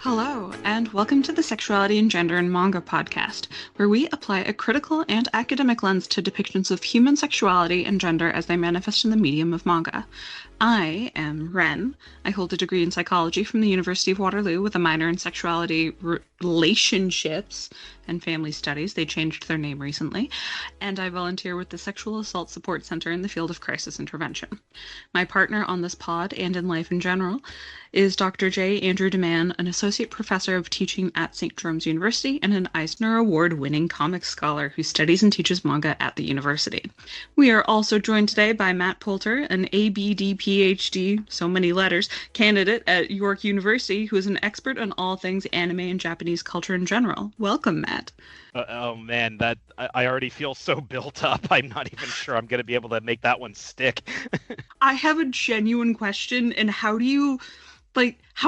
Hello, and welcome to the Sexuality and Gender in Manga podcast, where we apply a critical and academic lens to depictions of human sexuality and gender as they manifest in the medium of manga. I am Ren. I hold a degree in psychology from the University of Waterloo with a minor in sexuality, relationships, and family studies. They changed their name recently. And I volunteer with the Sexual Assault Support Center in the field of crisis intervention. My partner on this pod and in life in general is Dr. J. Andrew DeMann, an associate professor of teaching at St. John's University and an Eisner Award-winning comics scholar who studies and teaches manga at the university. We are also joined today by Matt Poulter, an ABD PhD, so many letters, candidate at York University, who is an expert on all things anime and Japanese culture in general. Welcome, Matt. Oh man, that I already feel so built up. I'm not even sure I'm going to be able to make that one stick. I have a genuine question, and how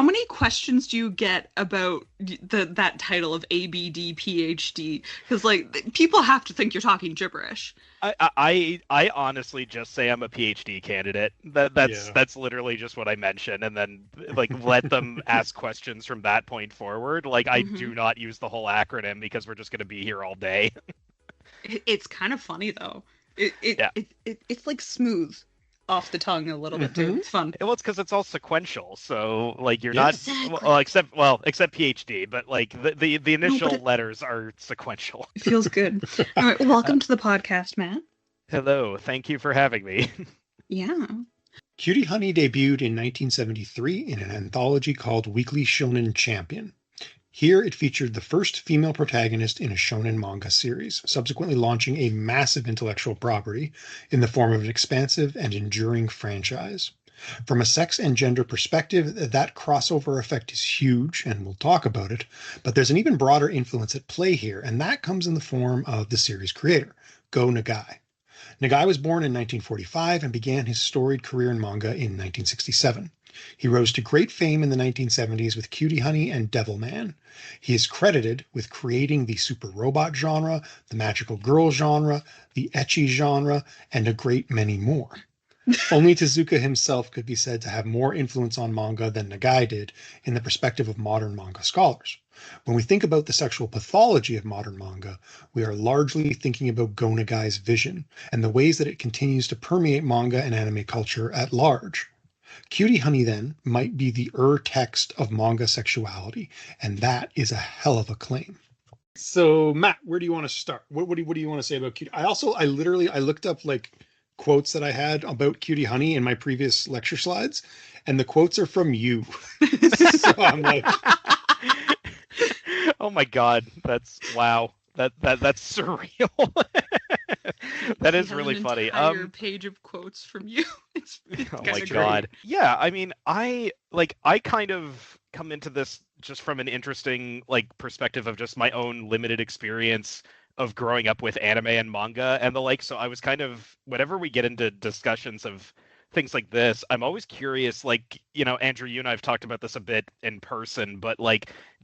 many questions do you get about that title of ABD PhD? Because people have to think you're talking gibberish. I honestly just say I'm a PhD candidate. That's literally just what I mention, and then let them ask questions from that point forward. I do not use the whole acronym because we're just going to be here all day. It's kind of funny though. It's like smooth off the tongue a little bit too. It's fun. Well, it's because it's all sequential, so you're not except PhD, but the initial letters are sequential. It feels good. All right, welcome to the podcast, Matt. Hello, thank you for having me. Yeah. Cutie Honey debuted in 1973 in an anthology called Weekly Shonen Champion. Here, it featured the first female protagonist in a shonen manga series, subsequently launching a massive intellectual property in the form of an expansive and enduring franchise. From a sex and gender perspective, that crossover effect is huge, and we'll talk about it, but there's an even broader influence at play here, and that comes in the form of the series creator, Go Nagai. Nagai was born in 1945 and began his storied career in manga in 1967. He rose to great fame in the 1970s with Cutie Honey and Devilman. He is credited with creating the super robot genre, the magical girl genre, the ecchi genre, and a great many more. Only Tezuka himself could be said to have more influence on manga than Nagai did in the perspective of modern manga scholars. When we think about the sexual pathology of modern manga, we are largely thinking about Go Nagai's vision and the ways that it continues to permeate manga and anime culture at large. Cutie Honey, then, might be the text of manga sexuality, and that is a hell of a claim. So, Matt, where do you want to start? What do you want to say about Cutie? I looked up quotes that I had about Cutie Honey in my previous lecture slides, and the quotes are from you. So I'm like, oh my god, wow. That's surreal. That is really funny. Page of quotes from you. It's oh my god. Yeah, I mean, I kind of come into this just from an interesting perspective of just my own limited experience of growing up with anime and manga and the like. So I was kind of, whenever we get into discussions of things like this, I'm always curious, Andrew, you and I have talked about this a bit in person, but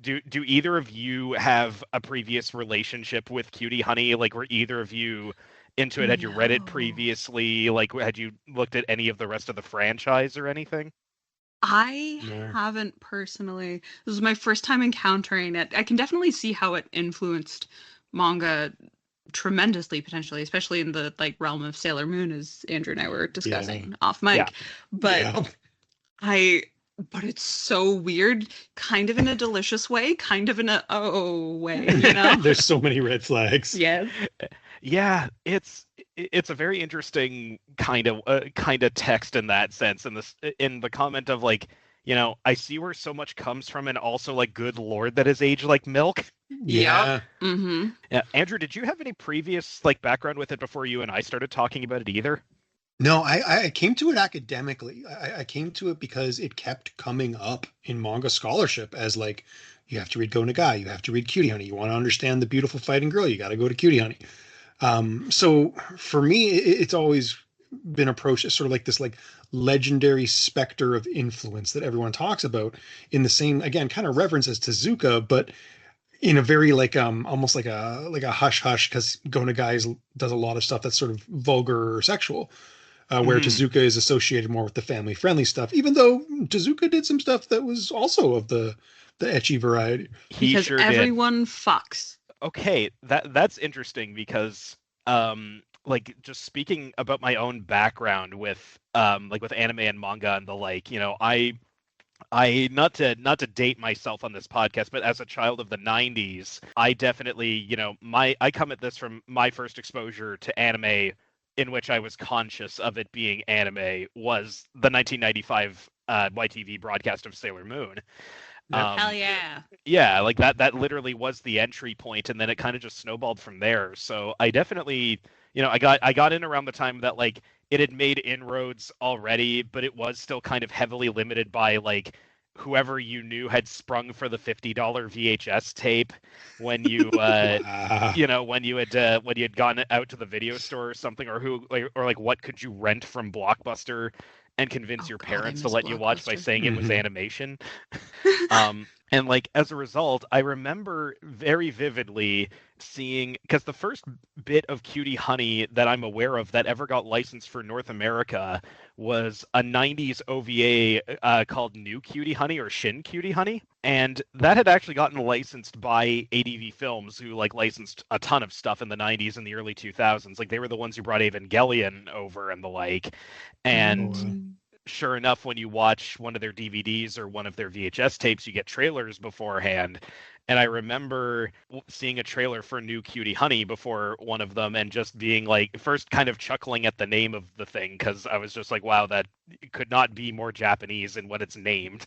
do either of you have a previous relationship with Cutie Honey? Were either of you into it? Had you read it previously? Had you looked at any of the rest of the franchise or anything? I haven't personally. This was my first time encountering it. I can definitely see how it influenced manga tremendously, potentially, especially in the realm of Sailor Moon, as Andrew and I were discussing off mic. But but it's so weird, kind of in a delicious way, kind of in a way, There's so many red flags. Yes. Yeah, it's a very interesting kind of text in that sense, in the comment of I see where so much comes from, and also good lord, that is aged like milk. Yeah. Mm-hmm. Yeah. Andrew, did you have any previous background with it before you and I started talking about it either? No, I came to it academically. I came to it because it kept coming up in manga scholarship as you have to read Go Nagai, you have to read Cutie Honey. You want to understand the beautiful fighting girl, you got to go to Cutie Honey. So for me, it's always been approached as sort of this legendary specter of influence that everyone talks about, in the same, again, kind of reverence as Tezuka, but in a very almost like a hush hush, because Go Nagai does a lot of stuff that's sort of vulgar or sexual. where Mhm. Tezuka is associated more with the family-friendly stuff, even though Tezuka did some stuff that was also of the ecchi variety. He Because sure did. everyone fucks. Okay, that's interesting because like just speaking about my own background with like with anime and manga and the like, I not to date myself on this podcast, but as a child of the 90s, I definitely, I come at this from my first exposure to anime in which I was conscious of it being anime was the 1995 YTV broadcast of Sailor Moon. Yep. Hell yeah. Yeah, like that literally was the entry point, and then it kind of just snowballed from there. So I definitely, I got in around the time that like it had made inroads already, but it was still kind of heavily limited by like whoever you knew had sprung for the $50 VHS tape when you when you had gone out to the video store or something, or like what could you rent from Blockbuster and convince Oh your God, I parents to miss let you watch by Blockbuster. saying it was Mhm. animation. And like as a result, I remember very vividly seeing because the first bit of Cutie Honey that I'm aware of that ever got licensed for North America was a 90s OVA called New Cutie Honey or Shin Cutie Honey. And that had actually gotten licensed by ADV Films, who like licensed a ton of stuff in the 90s and the early 2000s. Like they were the ones who brought Evangelion over and the like. And Oh, sure enough, when you watch one of their DVDs or one of their VHS tapes, you get trailers beforehand. And I remember seeing a trailer for New Cutie Honey before one of them and just being like, first kind of chuckling at the name of the thing because I was just like, wow, that could not be more Japanese in what it's named.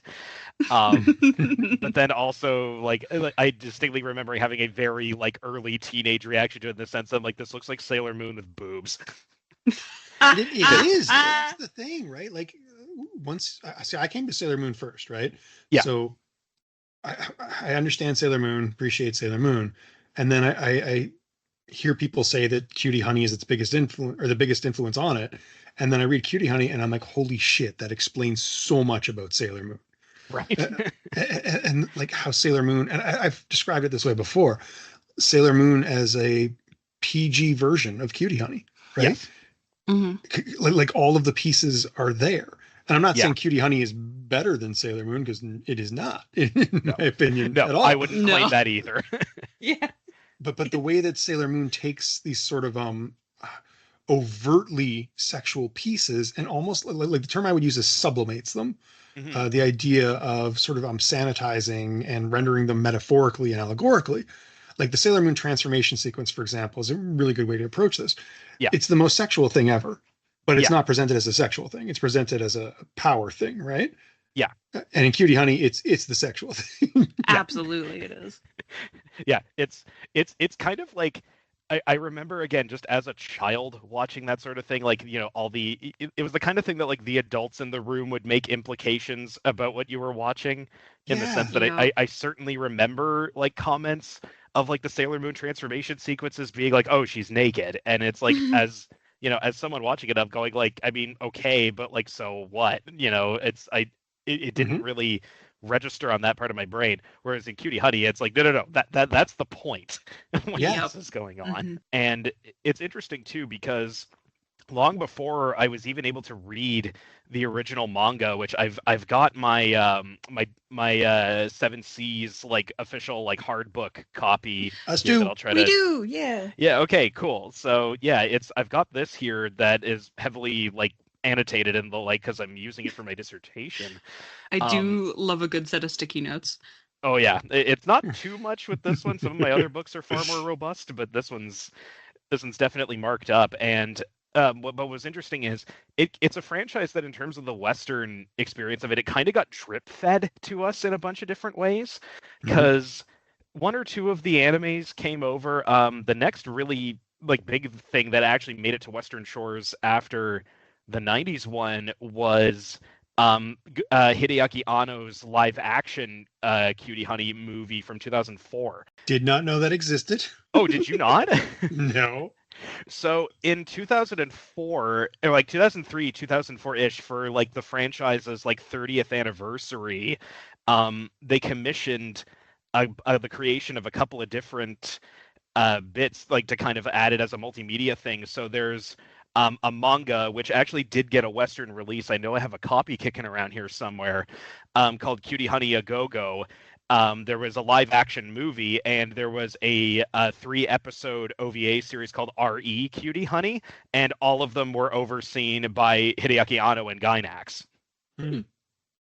But then also, like, I distinctly remember having a very like early teenage reaction to it in the sense that like this looks like Sailor Moon with boobs. it is. That's the thing, right? Like once I see, I came to Sailor Moon first, right? Yeah. So I understand Sailor Moon, appreciate Sailor Moon, and then I hear people say that Cutie Honey is its biggest influence or the biggest influence on it, and then I read Cutie Honey and I'm like, holy shit, that explains so much about Sailor Moon. Right. And like how Sailor Moon, and I've described it this way before, Sailor Moon as a PG version of Cutie Honey, right? Yes. Like all of the pieces are there. And I'm not Yeah. saying Cutie Honey is better than Sailor Moon because it is not, in my opinion, No, at all. I wouldn't No. claim that either. Yeah. But the way that Sailor Moon takes these sort of overtly sexual pieces and almost like the term I would use is sublimates them. Mhm. The idea of sort of sanitizing and rendering them metaphorically and allegorically. Like the Sailor Moon transformation sequence, for example, is a really good way to approach this. Yeah. It's the most sexual thing ever, but it's Yeah. not presented as a sexual thing. It's presented as a power thing, right? Yeah. And in Cutie Honey, it's the sexual thing. Absolutely, it is. Yeah, it's kind of like I remember again just as a child watching that sort of thing, like all it was the kind of thing that like the adults in the room would make implications about what you were watching, in the Yeah. sense that Yeah. I certainly remember like comments of like the Sailor Moon transformation sequences being like, oh, she's naked, and it's like as as someone watching it, I'm going like, I mean, okay, but like, so what? It didn't Mhm. really register on that part of my brain. Whereas in Cutie Honey, it's like, no, that's the point. What Yeah. else is going on? Mhm. And it's interesting too because long before I was even able to read the original manga, which I've got my my Seven Seas like official like hard book copy Us here that too. I'll try We to. do, yeah. Yeah. Okay. Cool. So yeah, I've got this here that is heavily like annotated in the like because I'm using it for my dissertation. I Um, do love a good set of sticky notes. Oh yeah, it's not too much with this one. Some of my other books are far more robust, but this one's definitely marked up. And what was interesting is it's a franchise that, in terms of the Western experience of it, it kind of got drip fed to us in a bunch of different ways. Mhm. Because one or two of the animes came over. The next really like big thing that actually made it to Western shores after the '90s one was Hideaki Anno's live action Cutie Honey movie from 2004. Did not know that existed. Oh, did you not? No. So in 2004, or like 2003, 2004-ish, for like the franchise's like 30th anniversary, they commissioned the creation of a couple of different bits like to kind of add it as a multimedia thing. So there's a manga which actually did get a Western release. I know I have a copy kicking around here somewhere, called Cutie Honey A Go Go. There was a live action movie, and there was a 3-episode OVA series called R.E. Cutie Honey, and all of them were overseen by Hideaki Anno and Gainax. Hmm.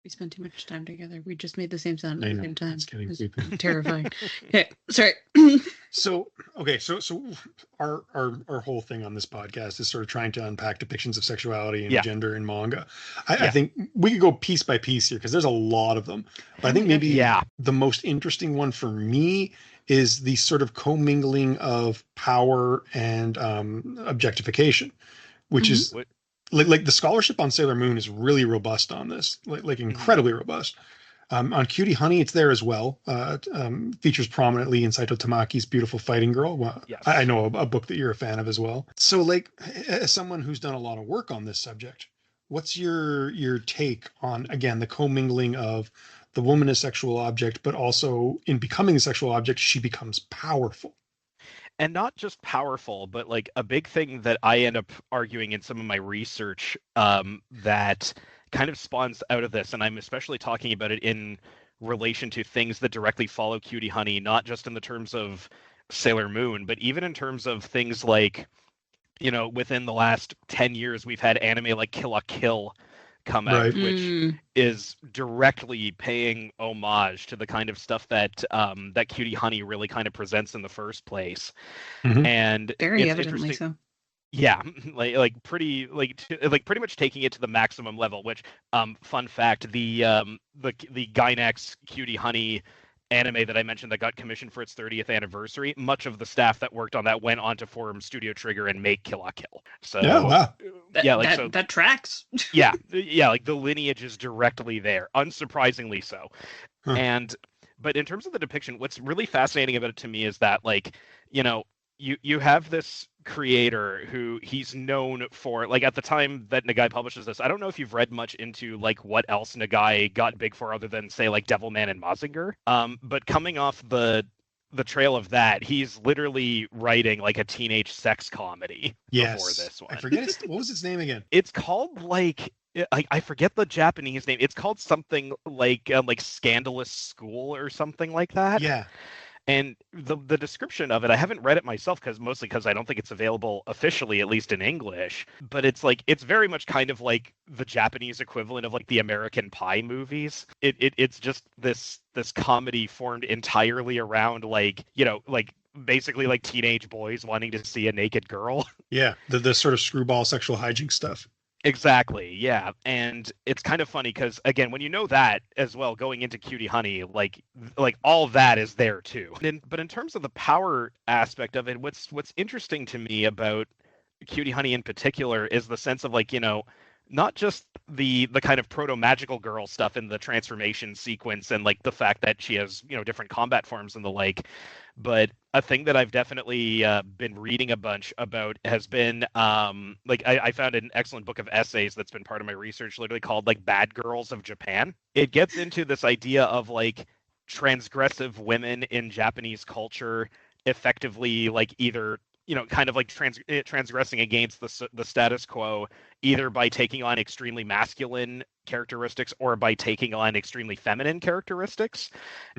We spent too much time together. We just made the same sound at the same time. It's getting It was creepy. terrifying. Okay, sorry. So our whole thing on this podcast is sort of trying to unpack depictions of sexuality and Yeah. gender in manga. I think we could go piece by piece here because there's a lot of them. But I think maybe the most interesting one for me is the sort of commingling of power and objectification, which is like the scholarship on Sailor Moon is really robust on this, like incredibly robust. On Cutie Honey, it's there as well. Features prominently in Saito Tamaki's Beautiful Fighting Girl. Well, Yes. I know a book that you're a fan of as well. So, like, as someone who's done a lot of work on this subject, what's your take on, again, the commingling of the woman as sexual object, but also in becoming a sexual object, she becomes powerful? And not just powerful, but like a big thing that I end up arguing in some of my research, that kind of spawns out of this, and I'm especially talking about it in relation to things that directly follow Cutie Honey, not just in the terms of Sailor Moon, but even in terms of things like, within the last 10 years, we've had anime like Kill la Kill come out, which is directly paying homage to the kind of stuff that that Cutie Honey really kind of presents in the first place. And very it's evidently so. Yeah, pretty much taking it to the maximum level. Which, fun fact, the Gainax Cutie Honey anime that I mentioned that got commissioned for its 30th anniversary, much of the staff that worked on that went on to form Studio Trigger and make Kill la Kill. So that tracks. yeah, like the lineage is directly there, unsurprisingly so. But in terms of the depiction, what's really fascinating about it to me is that, like, you have this creator who he's known for, like, at the time that Nagai publishes this, I don't know if you've read much into like what else Nagai got big for other than, say, like Devilman and Mazinger. But coming off the trail of that, he's literally writing like a teenage sex comedy before this one. I forget what was its name again? It's called like I forget the Japanese name. It's called something like Scandalous School or something like that. Yeah. And the description of it, I haven't read it myself mostly because I don't think it's available officially, at least in English. But it's very much kind of like the Japanese equivalent of like the American Pie movies. It's just this comedy formed entirely around like basically like teenage boys wanting to see a naked girl. Yeah, the sort of screwball sexual hijinks stuff. Exactly, yeah. And it's kind of funny because, again, when you know that as well, going into Cutie Honey, like all that is there too. But in terms of the power aspect of it, what's interesting to me about Cutie Honey in particular is the sense of like, not just the kind of proto-magical girl stuff in the transformation sequence and like the fact that she has, different combat forms and the like, but a thing that I've definitely been reading a bunch about has been I found an excellent book of essays that's been part of my research, literally called like Bad Girls of Japan. It gets into this idea of like transgressive women in Japanese culture effectively like either kind of like transgressing against the status quo, either by taking on extremely masculine characteristics or by taking on extremely feminine characteristics.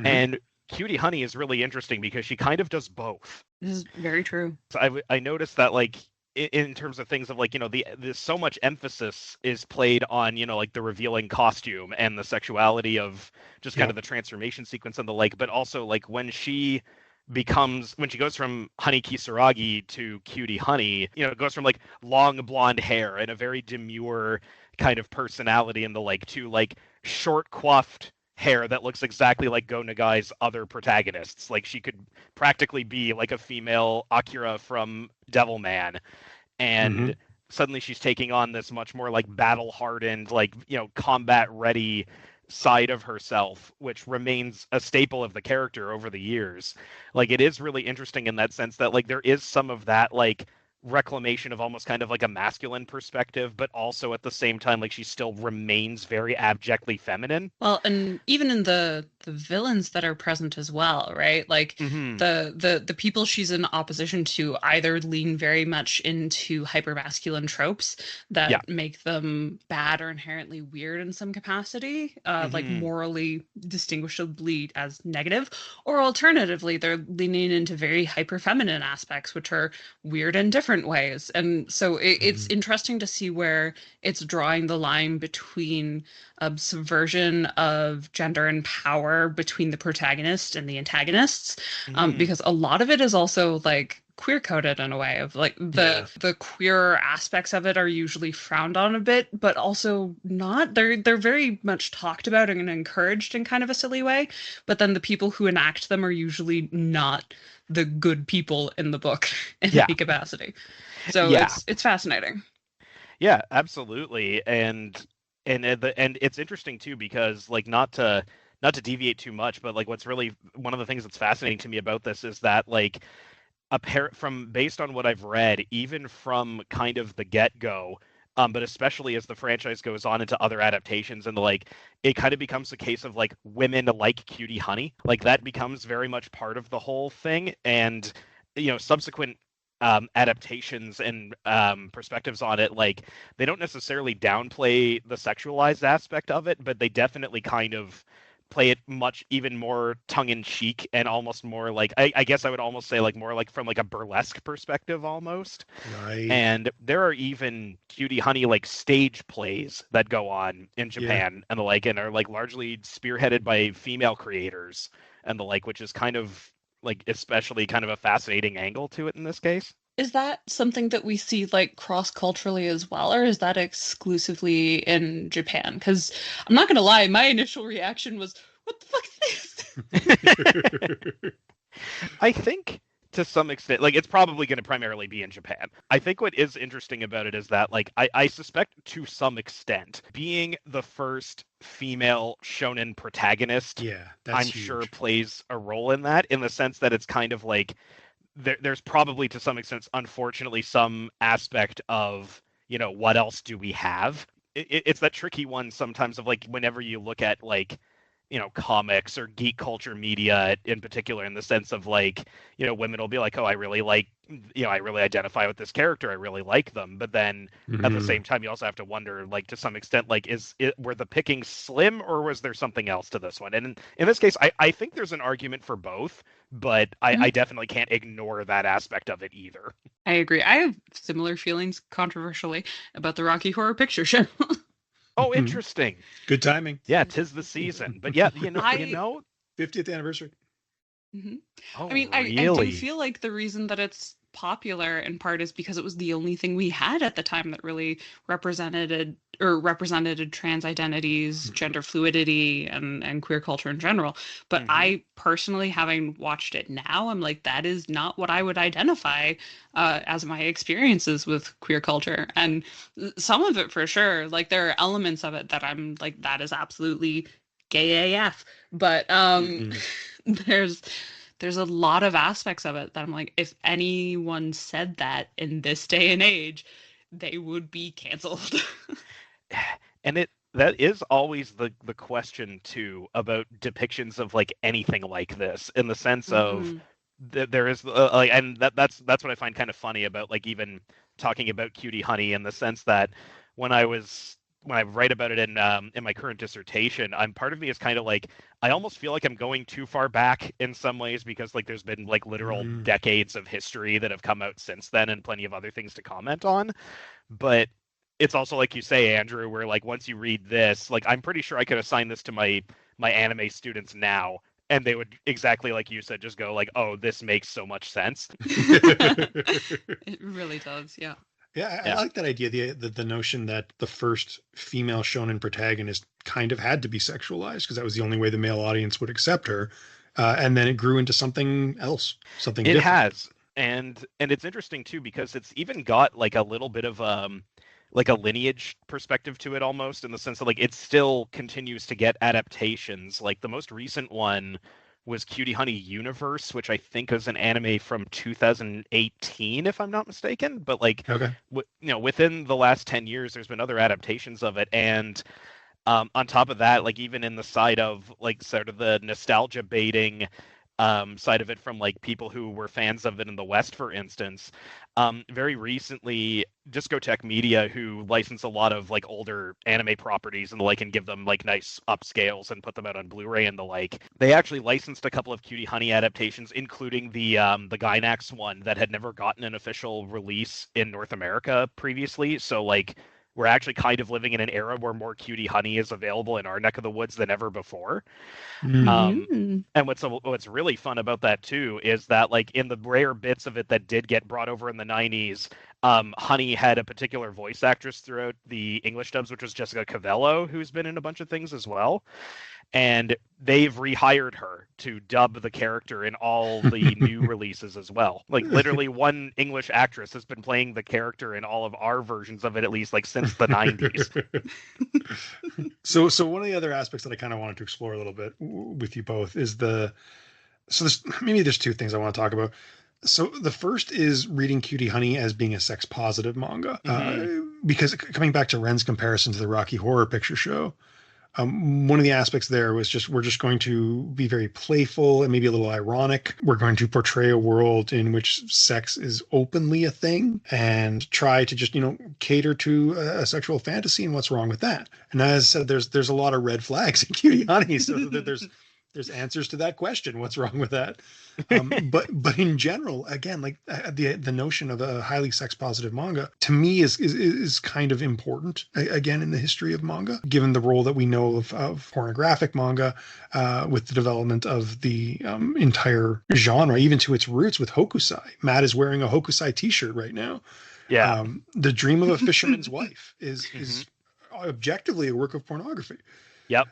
And Cutie Honey is really interesting because she kind of does both. This is very true. So I noticed that like in terms of things of like, there's so much emphasis is played on, like the revealing costume and the sexuality of just kind of the transformation sequence and the like, but also like when she goes from Honey Kisaragi to Cutie Honey, it goes from like long blonde hair and a very demure kind of personality and the like to like short coiffed hair that looks exactly like Go Nagai's other protagonists. Like she could practically be like a female Akira from Devilman. And suddenly she's taking on this much more like battle hardened, like, combat ready side of herself, which remains a staple of the character over the years. Like it is really interesting in that sense that like there is some of that like reclamation of almost kind of like a masculine perspective, but also at the same time, like she still remains very abjectly feminine. Well, and even in the villains that are present as well, right? Like Mm-hmm. the people she's in opposition to either lean very much into hypermasculine tropes Yeah. that make them bad or inherently weird in some capacity, like Mm-hmm. morally distinguishably as negative, or alternatively, they're leaning into very hyper feminine aspects, which are weird in different ways. And so it's interesting to see where it's drawing the line between subversion of gender and power between the protagonist and the antagonists, Mm-hmm. because a lot of it is also like queer coded in a way of like the queer aspects of it are usually frowned on a bit, but also not. They're very much talked about and encouraged in kind of a silly way, but then the people who enact them are usually not the good people in the book in any capacity. So it's fascinating. Yeah, absolutely. And it's interesting too, because like not to deviate too much, but like what's really one of the things that's fascinating to me about this is that like from based on what I've read, even from kind of the get-go, but especially as the franchise goes on into other adaptations and like it kind of becomes a case of like women like Cutie Honey, like that becomes very much part of the whole thing. And subsequent adaptations and perspectives on it, like they don't necessarily downplay the sexualized aspect of it, but they definitely kind of play it much even more tongue-in-cheek and almost more like I guess I would almost say like more like from like a burlesque perspective almost. Right. And there are even Cutie Honey like stage plays that go on in Japan and the like, and are like largely spearheaded by female creators and the like, which is kind of like especially kind of a fascinating angle to it in this case. Is that something that we see like cross-culturally as well, or is that exclusively in Japan? Because I'm not gonna lie, my initial reaction was, "What the fuck is this?" I think to some extent, like it's probably going to primarily be in Japan. I think what is interesting about it is that, like, I suspect to some extent, being the first female shonen protagonist, that's I'm huge. sure plays a role in that, in the sense that it's kind of like there's probably to some extent, unfortunately, some aspect of, what else do we have? It's that tricky one sometimes of like whenever you look at like comics or geek culture media in particular, in the sense of like, women will be like, oh, I really like, I really identify with this character, I really like them, but then at the same time you also have to wonder, like, to some extent, like, were the pickings slim, or was there something else to this one? And in this case, I think there's an argument for both, but I definitely can't ignore that aspect of it either. I agree. I have similar feelings, controversially, about the Rocky Horror Picture Show. Oh, interesting. Good timing. Yeah, 'tis the season. But yeah, 50th anniversary. Mm-hmm. Oh, I mean, really? I do feel like the reason that it's popular in part is because it was the only thing we had at the time that really represented trans identities, gender fluidity, and queer culture in general. But I personally, having watched it now, I'm like, that is not what I would identify as my experiences with queer culture. And some of it for sure, like there are elements of it that I'm like, that is absolutely gay AF. But there's a lot of aspects of it that I'm like, if anyone said that in this day and age, they would be canceled. And that is always the question too about depictions of like anything like this, in the sense of there is like, and that's what I find kind of funny about like even talking about Cutie Honey, in the sense that when I write about it in my current dissertation, part of me is kind of like, I almost feel like I'm going too far back in some ways, because like there's been like literal decades of history that have come out since then and plenty of other things to comment on. But it's also like you say, Andrew, where like once you read this, like I'm pretty sure I could assign this to my anime students now, and they would, exactly like you said, just go like, oh, this makes so much sense. It really does, yeah. Yeah, I like that idea, the notion that the first female shonen protagonist kind of had to be sexualized, because that was the only way the male audience would accept her. And then it grew into something else, something different. It has. And it's interesting too, because it's even got like a little bit of like a lineage perspective to it, almost, in the sense that like it still continues to get adaptations. Like the most recent one was Cutie Honey Universe, which I think is an anime from 2018, if I'm not mistaken. But like, Okay. Within the last 10 years, there's been other adaptations of it, and on top of that, like even in the side of like sort of the nostalgia baiting side of it from like people who were fans of it in the West, for instance, very recently, Discotheque Media, who license a lot of like older anime properties and the like, and give them like nice upscales and put them out on Blu-ray and the like, they actually licensed a couple of Cutie Honey adaptations, including the Gainax one that had never gotten an official release in North America previously. So like, we're actually kind of living in an era where more Cutie Honey is available in our neck of the woods than ever before. And what's really fun about that too is that like in the rare bits of it that did get brought over in the 90s, Honey had a particular voice actress throughout the English dubs, which was Jessica Cavello, who's been in a bunch of things as well. And they've rehired her to dub the character in all the new releases as well. Like literally one English actress has been playing the character in all of our versions of it, at least like since the 90s. So one of the other aspects that I kind of wanted to explore a little bit with you both is there's two things I want to talk about. So the first is reading Cutie Honey as being a sex positive manga, because coming back to Ren's comparison to the Rocky Horror Picture Show, one of the aspects there was we're just going to be very playful and maybe a little ironic. We're going to portray a world in which sex is openly a thing and try to just, cater to a sexual fantasy, and what's wrong with that. And as I said, there's a lot of red flags in Cutie Honey, so that there's answers to that question. What's wrong with that? But in general, again, like the notion of a highly sex positive manga to me is kind of important again in the history of manga, given the role that we know of pornographic manga with the development of the entire genre, even to its roots with Hokusai. Matt is wearing a Hokusai t-shirt right now. Yeah. The Dream of a Fisherman's Wife is objectively a work of pornography. Yep.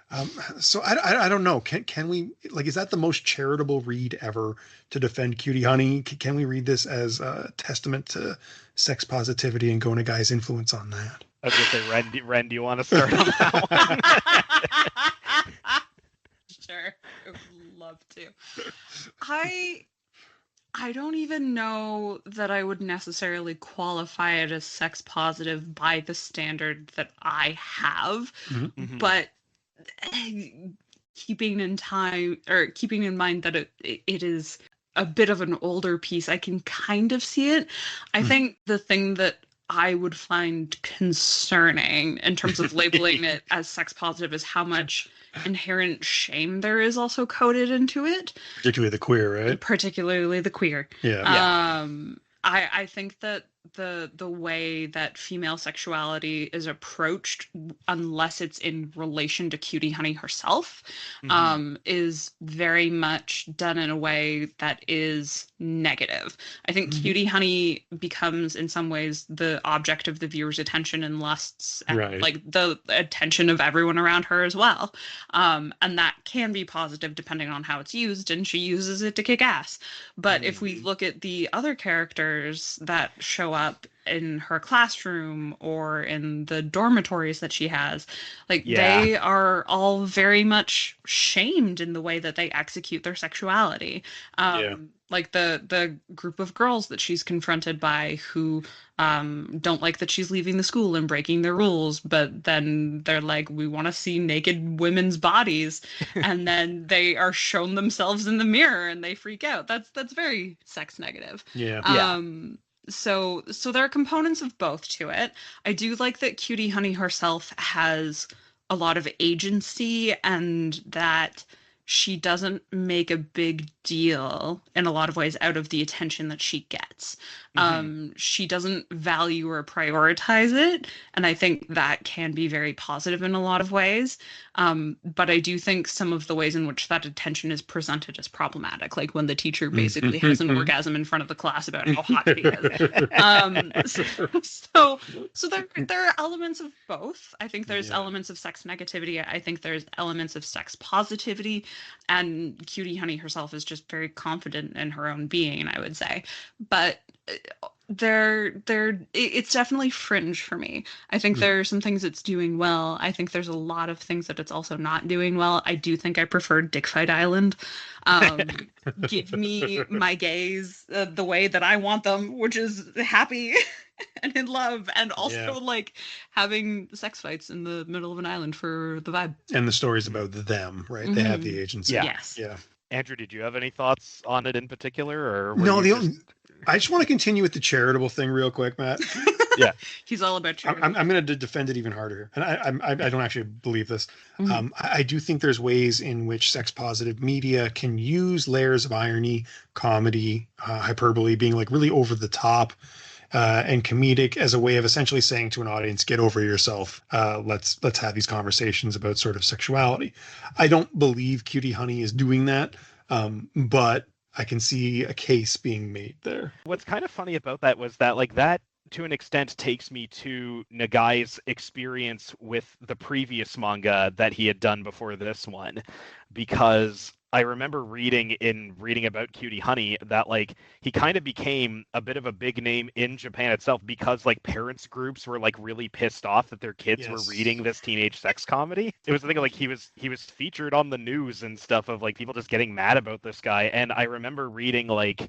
So I don't know. Can we, like, is that the most charitable read ever to defend Cutie Honey? Can we read this as a testament to sex positivity and Go Nagai's influence on that? I was going to say, Ren, do you want to start on that one? Sure. I would love to. I don't even know that I would necessarily qualify it as sex positive by the standard that I have, but keeping in mind that it is a bit of an older piece, I can kind of see it. I think the thing that I would find concerning in terms of labeling it as sex positive is how much inherent shame there is also coded into it. Particularly the queer, right? Particularly the queer. Yeah. I think that the way that female sexuality is approached, unless it's in relation to Cutie Honey herself, is very much done in a way that is negative. I think Cutie Honey becomes, in some ways, the object of the viewer's attention and lusts, and like the attention of everyone around her as well. And that can be positive depending on how it's used, and she uses it to kick ass. But if we look at the other characters that show up in her classroom or in the dormitories that she has, like they are all very much shamed in the way that they execute their sexuality. Like the group of girls that she's confronted by who don't like that she's leaving the school and breaking their rules, but then they're like, we want to see naked women's bodies, and then they are shown themselves in the mirror and they freak out. That's very sex negative. So there are components of both to it. I do like that Cutie Honey herself has a lot of agency, and that she doesn't make a big deal in a lot of ways out of the attention that she gets. She doesn't value or prioritize it, and I think that can be very positive in a lot of ways. But I do think some of the ways in which that attention is presented is problematic, like when the teacher basically has an orgasm in front of the class about how hot she is. So there are elements of both. I think there's elements of sex negativity. I think there's elements of sex positivity, and Cutie Honey herself is just very confident in her own being, I would say. But it's definitely fringe for me. I think there are some things it's doing well. I think there's a lot of things that it's also not doing well. I do think I prefer Dickfight Island. Give me my gays the way that I want them, which is happy and in love, and also like having sex fights in the middle of an island for the vibe. And the stories about them, right? They have the agency. Yes. Yeah. Andrew, did you have any thoughts on it in particular, or no? I just want to continue with the charitable thing real quick, Matt. Yeah, he's all about charity. I'm going to defend it even harder, and I don't actually believe this. I do think there's ways in which sex positive media can use layers of irony, comedy, hyperbole, being like really over the top. And comedic as a way of essentially saying to an audience, get over yourself. Let's have these conversations about sort of sexuality. I don't believe Cutie Honey is doing that, but I can see a case being made there. What's kind of funny about that was that like that to an extent takes me to Nagai's experience with the previous manga that he had done before this one, because I remember reading about Cutie Honey that like he kind of became a bit of a big name in Japan itself because like parents groups were like really pissed off that their kids were reading this teenage sex comedy. It was the thing like he was featured on the news and stuff of like people just getting mad about this guy. And I remember reading like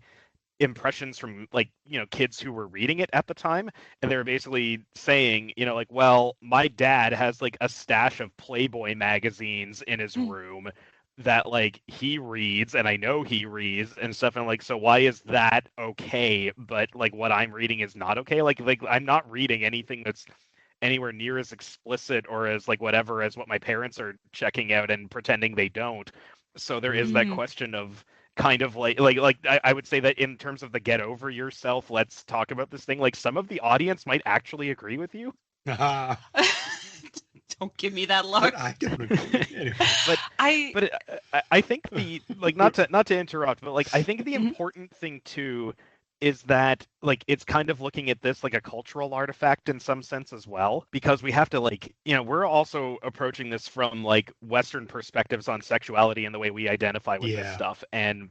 impressions from like, you know, kids who were reading it at the time, and they were basically saying, you know, like, well, my dad has like a stash of Playboy magazines in his room that like he reads and I know he reads and stuff, and like, so why is that okay but like what I'm reading is not okay? Like I'm not reading anything that's anywhere near as explicit or as like whatever as what my parents are checking out and pretending they don't. So there is that question of kind of like I would say that in terms of the get over yourself, let's talk about this thing, like some of the audience might actually agree with you. Don't give me that look. But I don't agree. Anyway. I think the like not to interrupt, but like I think the important thing too is that like it's kind of looking at this like a cultural artifact in some sense as well, because we have to like, you know, we're also approaching this from like Western perspectives on sexuality and the way we identify with this stuff, and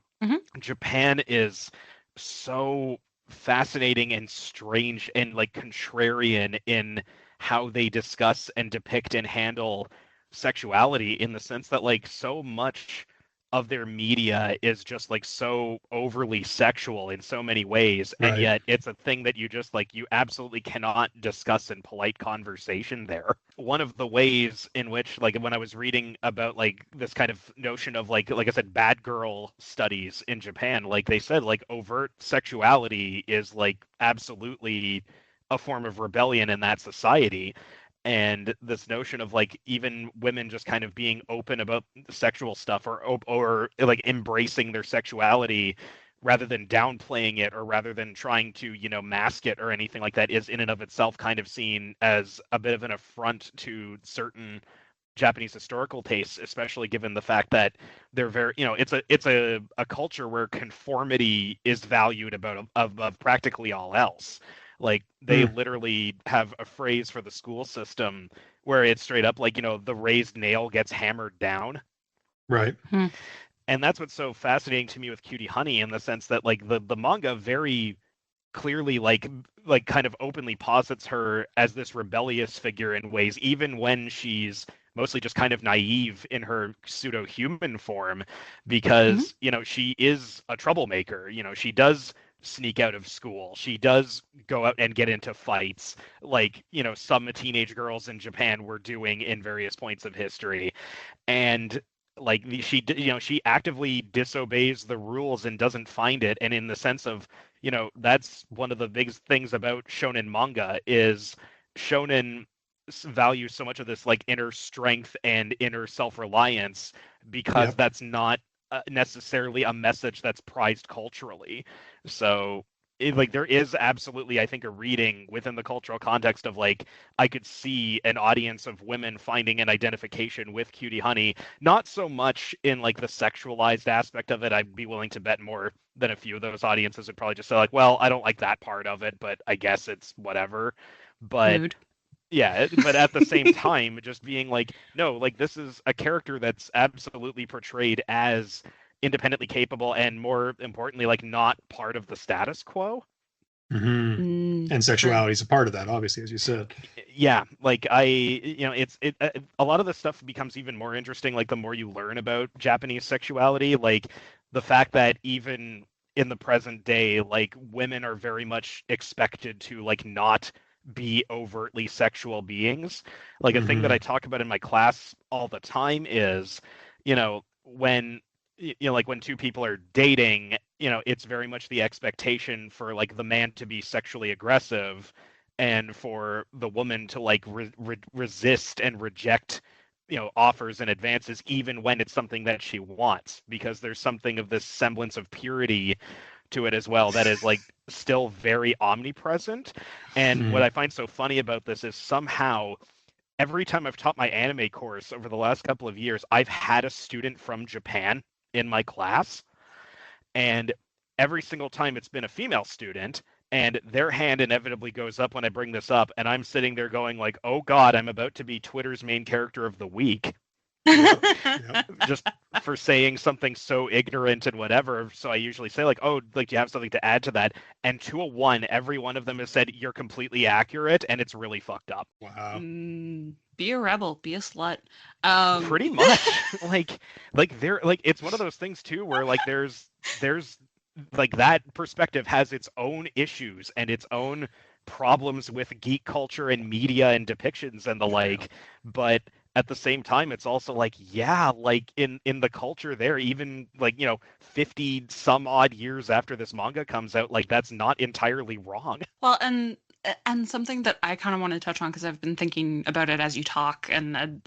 Japan is so fascinating and strange and like contrarian in how they discuss and depict and handle sexuality, in the sense that like so much of their media is just like so overly sexual in so many ways, and yet it's a thing that you just like you absolutely cannot discuss in polite conversation there. One of the ways in which like when I was reading about like this kind of notion of like I said, bad girl studies in Japan, like they said like overt sexuality is like absolutely a form of rebellion in that society. And this notion of like even women just kind of being open about sexual stuff or like embracing their sexuality rather than downplaying it or rather than trying to, you know, mask it or anything like that is in and of itself kind of seen as a bit of an affront to certain Japanese historical tastes, especially given the fact that they're very, you know, it's a culture where conformity is valued above practically all else. Like they literally have a phrase for the school system where it's straight up like, you know, the raised nail gets hammered down. Right. And that's what's so fascinating to me with Cutie Honey, in the sense that like the manga very clearly like kind of openly posits her as this rebellious figure in ways, even when she's mostly just kind of naive in her pseudo-human form, because you know, she is a troublemaker. You know, she does sneak out of school, she does go out and get into fights like, you know, some teenage girls in Japan were doing in various points of history. And like she actively disobeys the rules and doesn't find it. And in the sense of, you know, that's one of the big things about shonen manga is shonen values so much of this like inner strength and inner self-reliance, because that's not necessarily a message that's prized culturally. So like there is absolutely, I think, a reading within the cultural context of like I could see an audience of women finding an identification with Cutie Honey, not so much in like the sexualized aspect of it. I'd be willing to bet more than a few of those audiences would probably just say like, well, I don't like that part of it, but I guess it's whatever. But Mood. yeah, but at the same time, just being like, no, like this is a character that's absolutely portrayed as independently capable and, more importantly, like not part of the status quo. And sexuality is a part of that, obviously, as you said. Yeah, like a lot of the stuff becomes even more interesting like the more you learn about Japanese sexuality, like the fact that even in the present day, like women are very much expected to like not be overtly sexual beings. Like a thing that I talk about in my class all the time is, when like when two people are dating, it's very much the expectation for like the man to be sexually aggressive and for the woman to like resist and reject offers and advances even when it's something that she wants, because there's something of this semblance of purity to it as well that is like still very omnipresent. And what I find so funny about this is somehow every time I've taught my anime course over the last couple of years, I've had a student from Japan in my class, and every single time it's been a female student, and their hand inevitably goes up when I bring this up, and I'm sitting there going like, oh God, I'm about to be Twitter's main character of the week. Just for saying something so ignorant and whatever. So I usually say like, oh, like, do you have something to add to that? And to a one, every one of them has said you're completely accurate, and it's really fucked up. Wow. Be a rebel, be a slut. Pretty much. like they're like, it's one of those things too where like there's like that perspective has its own issues and its own problems with geek culture and media and depictions and the like, but at the same time it's also like, yeah, like in the culture there, even like 50 some odd years after this manga comes out, like that's not entirely wrong. Well, and something that I kind of want to touch on, because I've been thinking about it as you talk, and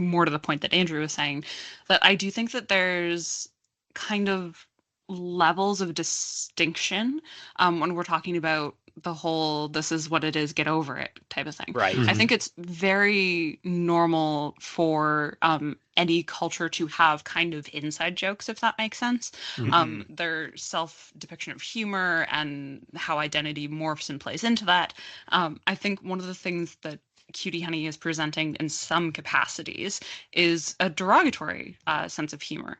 more to the point that Andrew was saying, that I do think that there's kind of levels of distinction when we're talking about the whole "this is what it is, get over it" type of thing. Right. I think it's very normal for any culture to have kind of inside jokes, if that makes sense. Their self-depiction of humor and how identity morphs and plays into that. I think one of the things that Cutie Honey is presenting in some capacities is a derogatory sense of humor,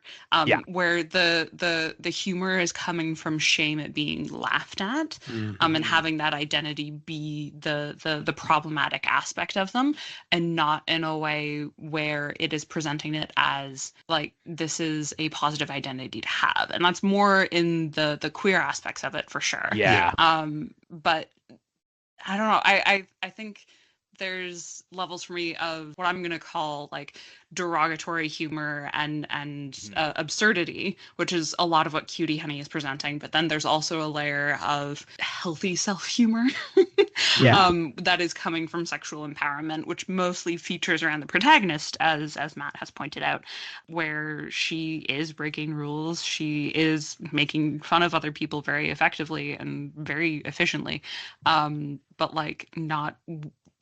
where the humor is coming from shame at being laughed at, and having that identity be the problematic aspect of them, and not in a way where it is presenting it as like this is a positive identity to have, and that's more in the queer aspects of it for sure. But I don't know. I think there's levels for me of what I'm going to call like derogatory humor and absurdity, which is a lot of what Cutie Honey is presenting. But then there's also a layer of healthy self-humor that is coming from sexual empowerment, which mostly features around the protagonist, as Matt has pointed out, where she is breaking rules. She is making fun of other people very effectively and very efficiently, but like not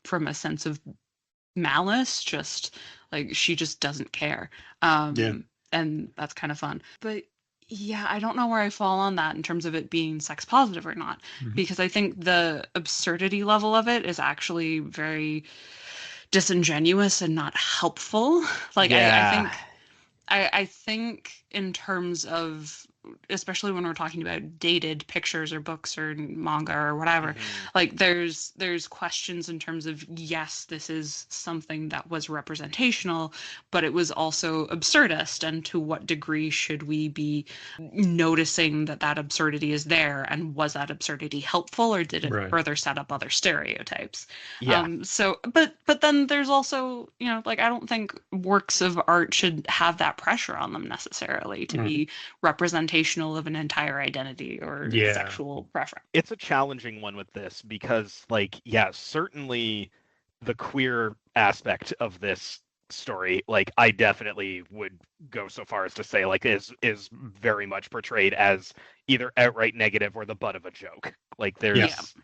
from a sense of malice, just like she just doesn't care. And that's kind of fun. But yeah, I don't know where I fall on that in terms of it being sex positive or not, because I think the absurdity level of it is actually very disingenuous and not helpful. Like I think in terms of, especially when we're talking about dated pictures or books or manga or whatever, like there's questions in terms of, yes, this is something that was representational, but it was also absurdist, and to what degree should we be noticing that absurdity is there, and was that absurdity helpful, or did it further set up other stereotypes? So but then there's also, like, I don't think works of art should have that pressure on them necessarily to be representational of an entire identity or sexual preference. It's a challenging one with this because, like, certainly the queer aspect of this story, like, I definitely would go so far as to say, like, is very much portrayed as either outright negative or the butt of a joke. Like, there's,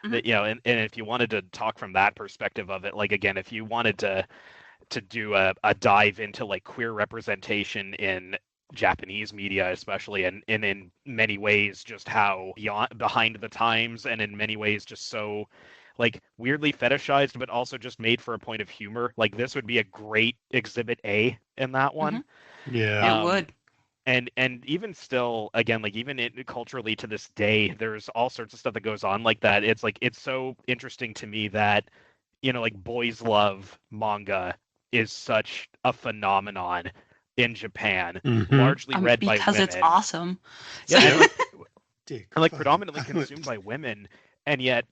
and if you wanted to talk from that perspective of it, like, again, if you wanted to do a dive into like queer representation in Japanese media especially, and in many ways just how behind the times, and in many ways just so like weirdly fetishized, but also just made for a point of humor, like this would be a great exhibit A in that one. It would. And even still, again, like even culturally to this day, there's all sorts of stuff that goes on like that. It's like it's so interesting to me that like boys love manga is such a phenomenon in Japan, largely read by because women. it's awesome. Yeah, So- and like predominantly consumed by women, and yet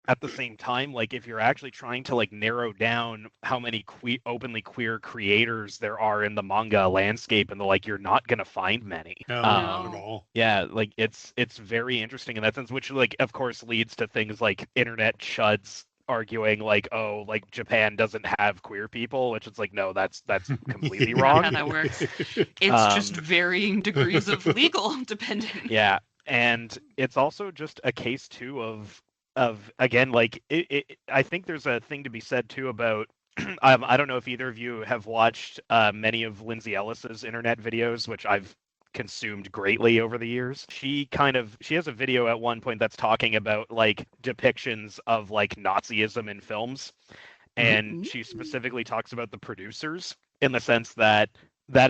at the same time, like if you're actually trying to like narrow down how many openly queer creators there are in the manga landscape, and you're not gonna find many. No, not at all. Yeah, like it's very interesting in that sense, which like of course leads to things like internet chuds arguing like, oh, like Japan doesn't have queer people, which it's like, no, that's completely wrong. How that works. It's just varying degrees of legal dependent. Yeah, and it's also just a case too of again, like I think there's a thing to be said too about I don't know if either of you have watched many of Lindsay Ellis's internet videos, which I've consumed greatly over the years. She has a video at one point that's talking about like depictions of like Nazism in films, and she specifically talks about the producers in the sense that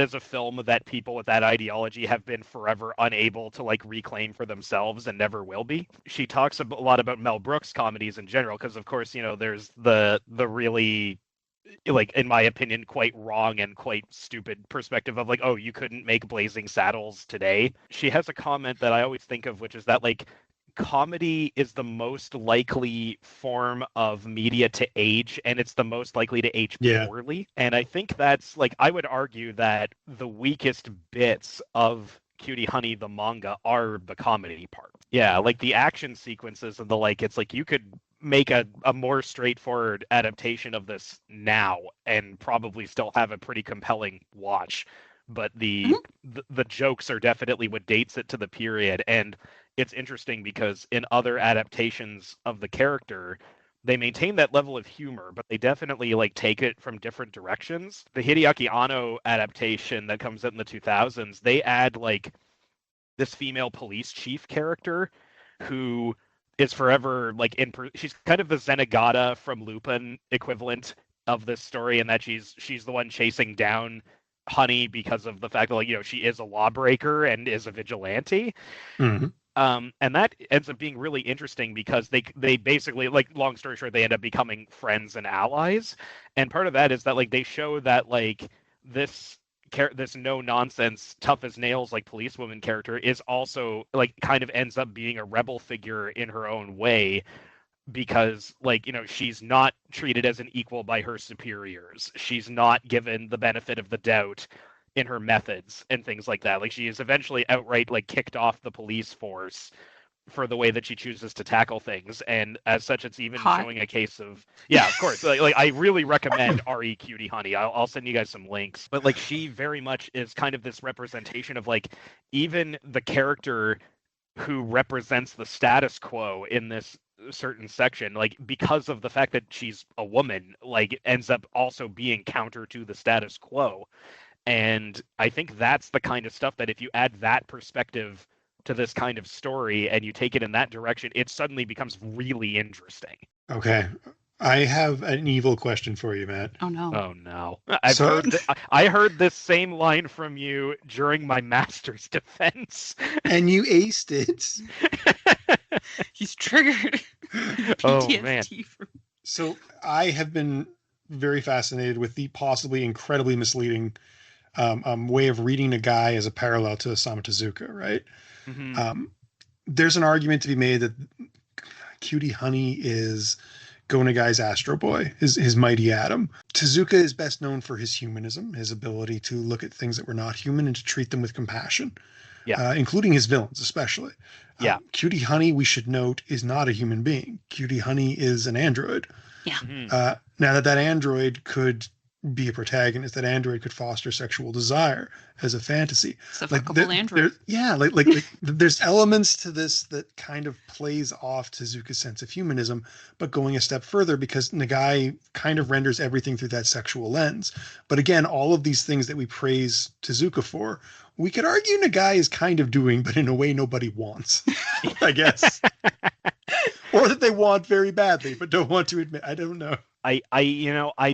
is a film that people with that ideology have been forever unable to like reclaim for themselves and never will be. She talks a lot about Mel Brooks comedies in general, because of course, there's the really, like in my opinion, quite wrong and quite stupid perspective of like, oh, you couldn't make Blazing Saddles today. She has a comment that I always think of, which is that like comedy is the most likely form of media to age, and it's the most likely to age poorly. And I think that's like, I would argue that the weakest bits of Cutie Honey the manga are the comedy part. Yeah, like the action sequences and the like, it's like you could make a more straightforward adaptation of this now and probably still have a pretty compelling watch. But the jokes are definitely what dates it to the period. And it's interesting because in other adaptations of the character, they maintain that level of humor, but they definitely like take it from different directions. The Hideaki Anno adaptation that comes out in the 2000s, they add like this female police chief character who is forever like she's kind of the Zenigata from Lupin equivalent of this story, in that she's the one chasing down Honey because of the fact that like, she is a lawbreaker and is a vigilante. And that ends up being really interesting because they basically, like, long story short, they end up becoming friends and allies. And part of that is that like they show that like this no nonsense, tough as nails, like policewoman character is also like kind of ends up being a rebel figure in her own way, because like, she's not treated as an equal by her superiors. She's not given the benefit of the doubt in her methods and things like that. Like, she is eventually outright like kicked off the police force for the way that she chooses to tackle things, and as such, it's even showing a case of of course, like I really recommend RE Cutie Honey. I'll send you guys some links, but like she very much is kind of this representation of like even the character who represents the status quo in this certain section, like because of the fact that she's a woman, like ends up also being counter to the status quo. And I think that's the kind of stuff that if you add that perspective to this kind of story and you take it in that direction, it suddenly becomes really interesting. Okay. I have an evil question for you, Matt. Oh no. Oh no. I heard this same line from you during my master's defense. And you aced it. He's triggered. Oh man. So I have been very fascinated with the possibly incredibly misleading way of reading a guy as a parallel to Osamu Tezuka, right? There's an argument to be made that Cutie Honey is Go Nagai's Astro Boy, his mighty atom. Tezuka is best known for his humanism, his ability to look at things that were not human and to treat them with compassion, including his villains, especially. Cutie Honey, we should note, is not a human being. Cutie Honey is an android. Yeah. Now that android could be a protagonist, that android could foster sexual desire as a fantasy. It's a fuckable android. Like there's elements to this that kind of plays off Tezuka's sense of humanism, but going a step further, because Nagai kind of renders everything through that sexual lens. But again, all of these things that we praise Tezuka for, we could argue Nagai is kind of doing, but in a way nobody wants, I guess. Or that they want very badly, but don't want to admit. I don't know. I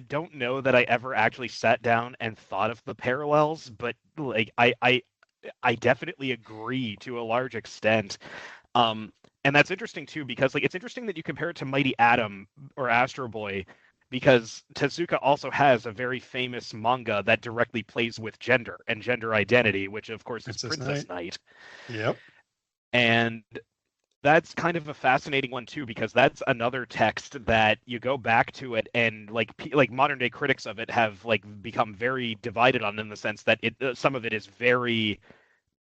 don't know that I ever actually sat down and thought of the parallels, but like I I definitely agree to a large extent. And that's interesting too, because like it's interesting that you compare it to Mighty Atom or Astro Boy, because Tezuka also has a very famous manga that directly plays with gender and gender identity, which of course is Princess Knight. Yep. And that's kind of a fascinating one too, because that's another text that you go back to it, and like modern day critics of it have like become very divided on, in the sense that some of it is very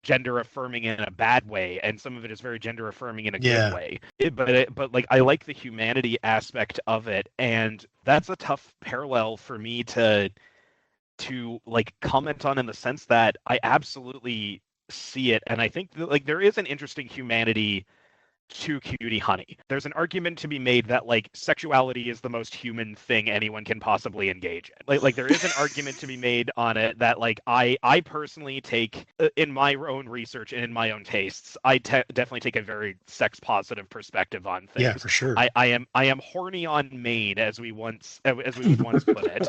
gender affirming in a bad way, and some of it is very gender affirming in a good way. But like I like the humanity aspect of it, and that's a tough parallel for me to like comment on, in the sense that I absolutely see it, and I think that, like, there is an interesting humanity to Cutie Honey. There's an argument to be made that like sexuality is the most human thing anyone can possibly engage in. Like there is an argument to be made on it that like I personally take, in my own research and in my own tastes, I definitely take a very sex positive perspective on things. Yeah, for sure. I am horny on main, as we would once put it.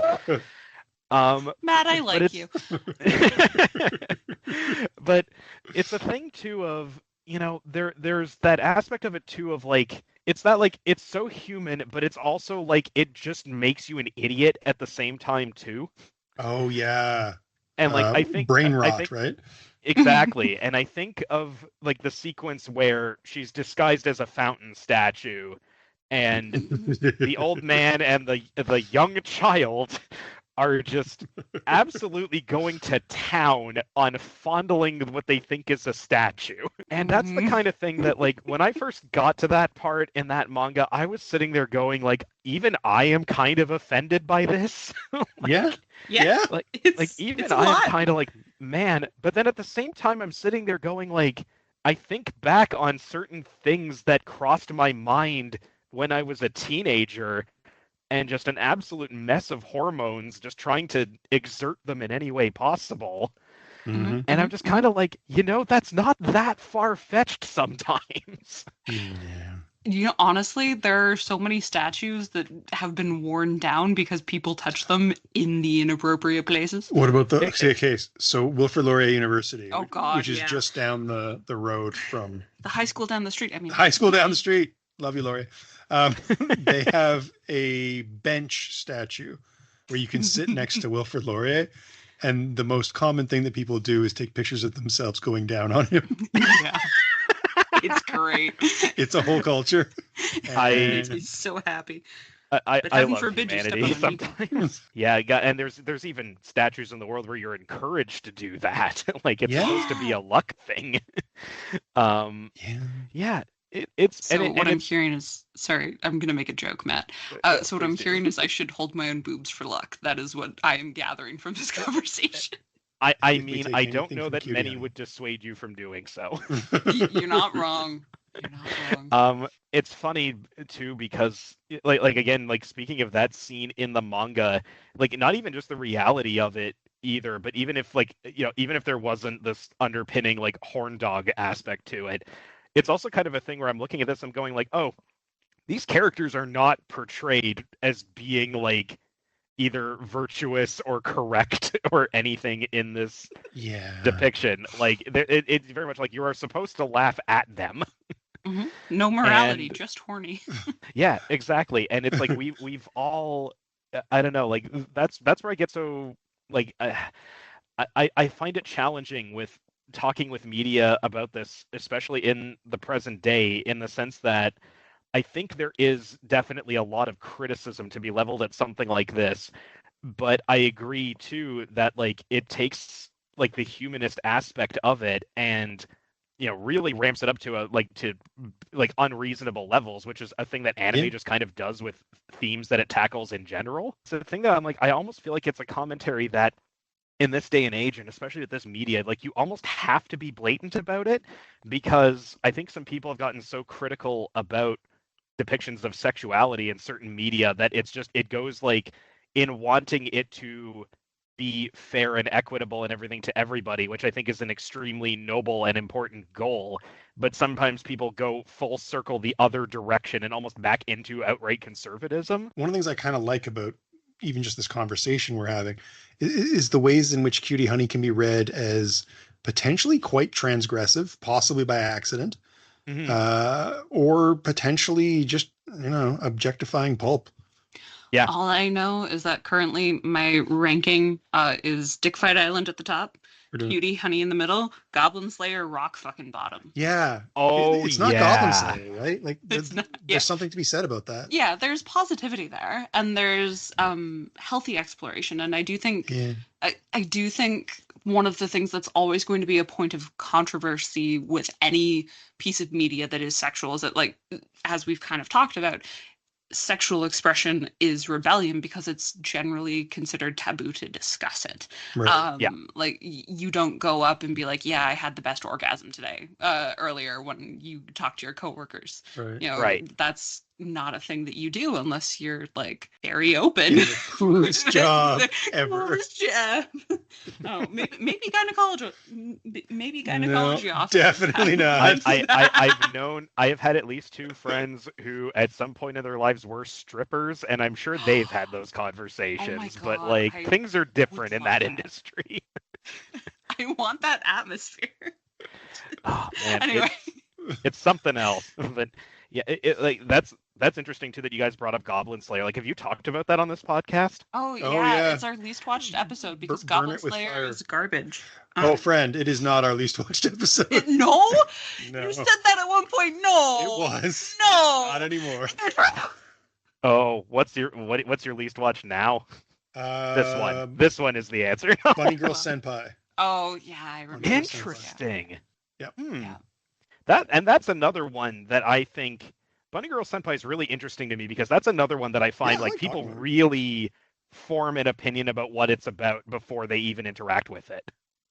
Matt, I like you. But it's a thing too of, you know, there's that aspect of it too of like, it's that like it's so human, but it's also like it just makes you an idiot at the same time too. Oh yeah. And like I think brain rot, right? Exactly. And I think of like the sequence where she's disguised as a fountain statue, and the old man and the young child are just absolutely going to town on fondling what they think is a statue. And that's the kind of thing that, like, when I first got to that part in that manga, I was sitting there going, like, even I am kind of offended by this. Yeah. Like even I'm kind of like, man. But then at the same time, I'm sitting there going, like, I think back on certain things that crossed my mind when I was a teenager, and just an absolute mess of hormones, just trying to exert them in any way possible. Mm-hmm. And I'm just kind of like, you know, that's not that far-fetched sometimes. Yeah. You know, honestly, there are so many statues that have been worn down because people touch them in the inappropriate places. What about the case? So Wilfrid Laurier University, oh God, which is just down the road from the high school down the street. I mean, the high school down the street. Love you, Laurier. They have a bench statue where you can sit next to Wilfrid Laurier, and the most common thing that people do is take pictures of themselves going down on him. Yeah. It's great. It's a whole culture. Makes me so happy. I love forbid humanity sometimes. Yeah, and there's even statues in the world where you're encouraged to do that. Like it's supposed to be a luck thing. Yeah. It's so what I'm hearing is, sorry, I'm gonna make a joke, Matt. So what I'm hearing is I should hold my own boobs for luck. That is what I am gathering from this conversation. I mean, I don't know that many would dissuade you from doing so. You're not wrong. You're not wrong. It's funny too, because like again, like speaking of that scene in the manga, like not even just the reality of it either, but even if like, you know, even if there wasn't this underpinning like horn dog aspect to it, it's also kind of a thing where I'm looking at this, I'm going like, oh, these characters are not portrayed as being like either virtuous or correct or anything in this depiction. Like it's very much like you are supposed to laugh at them. Mm-hmm. No morality, just horny. Yeah, exactly. And it's like we've all, I don't know, like that's where I get so like I find it challenging with talking with media about this, especially in the present day, in the sense that I think there is definitely a lot of criticism to be leveled at something like this, but I agree too that like it takes like the humanist aspect of it and, you know, really ramps it up to unreasonable levels, which is a thing that anime just kind of does with themes that it tackles in general. So the thing that I'm like, I almost feel like it's a commentary that in this day and age, and especially with this media, like you almost have to be blatant about it, because I think some people have gotten so critical about depictions of sexuality in certain media that it goes like in wanting it to be fair and equitable and everything to everybody, which I think is an extremely noble and important goal. But sometimes people go full circle the other direction and almost back into outright conservatism. One of the things I kind of like about even just this conversation we're having is the ways in which Cutie Honey can be read as potentially quite transgressive, possibly by accident, Mhm. or potentially just, objectifying pulp. Yeah. All I know is that currently my ranking is Dick Fight Island at the top, We're doing- Cutie, Honey in the middle, Goblin Slayer, rock fucking bottom. Yeah. Oh, It's not Goblin yeah. Slayer, right? Like, It's not. Yeah. there's something to be said about that. Yeah, there's positivity there, and there's healthy exploration, and I do think Yeah. I do think one of the things that's always going to be a point of controversy with any piece of media that is sexual is that, like, as we've kind of talked about, sexual expression is rebellion because it's generally considered taboo to discuss it. Right. Yeah. Like, you don't go up and be like, yeah, I had the best orgasm today, earlier when you talk to your coworkers. Right. You know, Right. that's not a thing that you do unless you're like very open. The coolest job ever. Coolest job. Oh, maybe gynecology. Maybe gynecology No, office. definitely not. I have had at least 2 friends who at some point in their lives were strippers, and I'm sure they've had those conversations, but God, like I things are different in love that that. industry. I want that atmosphere. Oh man, Anyway. it's something else. But yeah, like that's interesting too that you guys brought up Goblin Slayer. Like, have you talked about that on this podcast? Oh Oh, yeah, yeah. it's our least watched episode because Burn Goblin it with Slayer fire. is garbage. Oh, friend, it is not our least watched episode. No? No. You said that at one point. No. It was. No. Not anymore. Oh, what's your least watch now? This one is the answer. Bunny Girl Senpai. Oh yeah, I remember. Interesting. Yep. Yeah. That's another one that I think Bunny Girl Senpai is really interesting to me because that's another one that I find Yeah, I like like people talking about it. really form an opinion about what it's about before they even interact with it.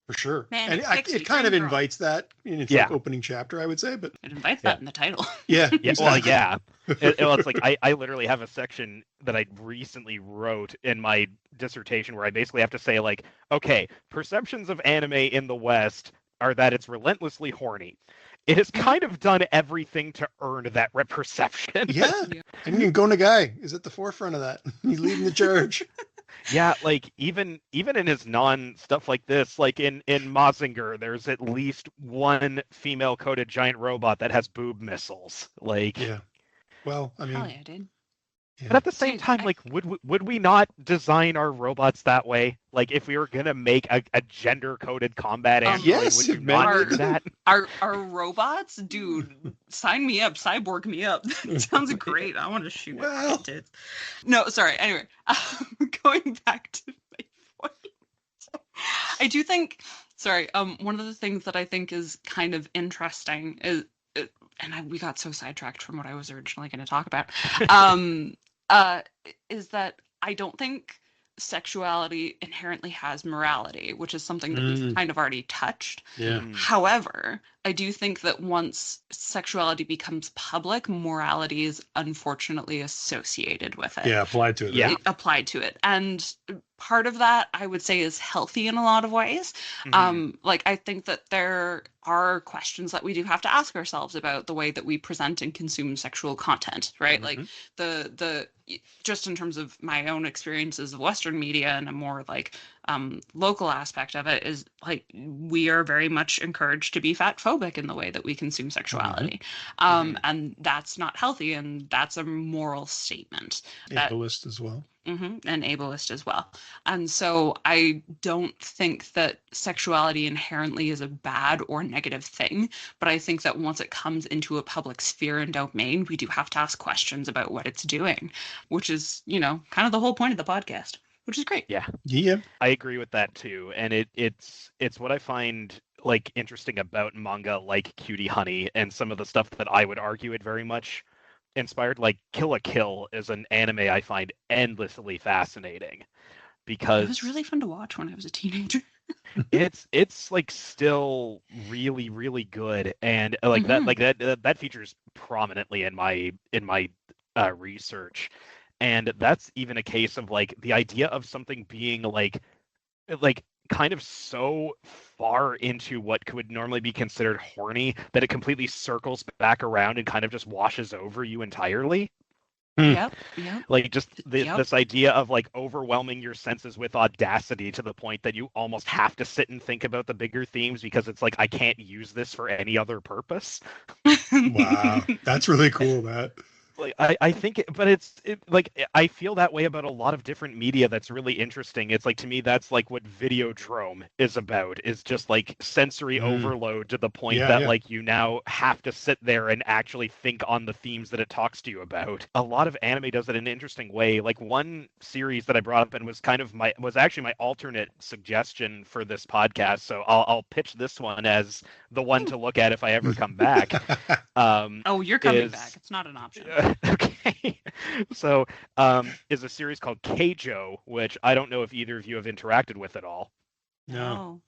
For sure. Man, And it's it sexy, kind of dream girl. invites that in its Yeah. like opening chapter, I would say. But It invites Yeah. that in the title. yeah. Yeah, well, exactly. yeah. It's like I literally have a section that I recently wrote in my dissertation where I basically have to say like, okay, perceptions of anime in the West are that it's relentlessly horny. It has kind of done everything to earn that perception. Yeah. And Go Nagai is at the forefront of that. He's leading the charge. Yeah, like even in his non-stuff like this, like in Mazinger, there's at least one female-coded giant robot that has boob missiles. Like, Yeah. Well, I Hell mean, yeah, dude. but at the same Dude, time, I- like, would we not design our robots that way? Like, if we were gonna make a gender-coded combat android, Yes, would you if not men- do that? Our robots, dude, sign me up, cyborg me up. That sounds great. I want to shoot Well. at it. No, sorry. Anyway, going back to my point. I do think, sorry, one of the things that I think is kind of interesting is, we got so sidetracked from what I was originally going to talk about, is that I don't think sexuality inherently has morality, which is something that we've kind of already touched. yeah. However, I do think that once sexuality becomes public, morality is unfortunately associated with it. Yeah, applied to it. Yeah. Right? Applied to it. And part of that, I would say, is healthy in a lot of ways. Mhm. Like, I think that there are questions that we do have to ask ourselves about the way that we present and consume sexual content, right? Like, the just in terms of my own experiences of Western media and a more like local aspect of it is like we are very much encouraged to be fat phobic in the way that we consume sexuality, and that's not healthy, and that's a moral statement. Ableist as well. And ableist as well. And so I don't think that sexuality inherently is a bad or negative thing, but I think that once it comes into a public sphere and domain, we do have to ask questions about what it's doing, which is, kind of the whole point of the podcast, which is great. Yeah. Yeah. I agree with that too, and it's what I find like interesting about manga like Cutie Honey and some of the stuff that I would argue it very much inspired. Like Kill la Kill is an anime I find endlessly fascinating because It was really fun to watch when I was a teenager. it's like still really really good, and like that features prominently in my research. And that's even a case of like the idea of something being like kind of so far into what could normally be considered horny that it completely circles back around and kind of just washes over you entirely. Yep. Like just Yep. this idea of like overwhelming your senses with audacity to the point that you almost have to sit and think about the bigger themes because it's like I can't use this for any other purpose. Wow, that's really cool, Matt. Like I think but like I feel that way about a lot of different media that's really interesting. It's like to me that's like what Videodrome is about, is just like sensory overload to the point that like you now have to sit there and actually think on the themes that it talks to you about. A lot of anime does it in an interesting way. Like one series that I brought up and was kind of was actually my alternate suggestion for this podcast. So I'll pitch this one as the one to look at if I ever come back. You're coming back. It's not an option. Okay. So, is a series called Keijo, which I don't know if either of you have interacted with at all. No.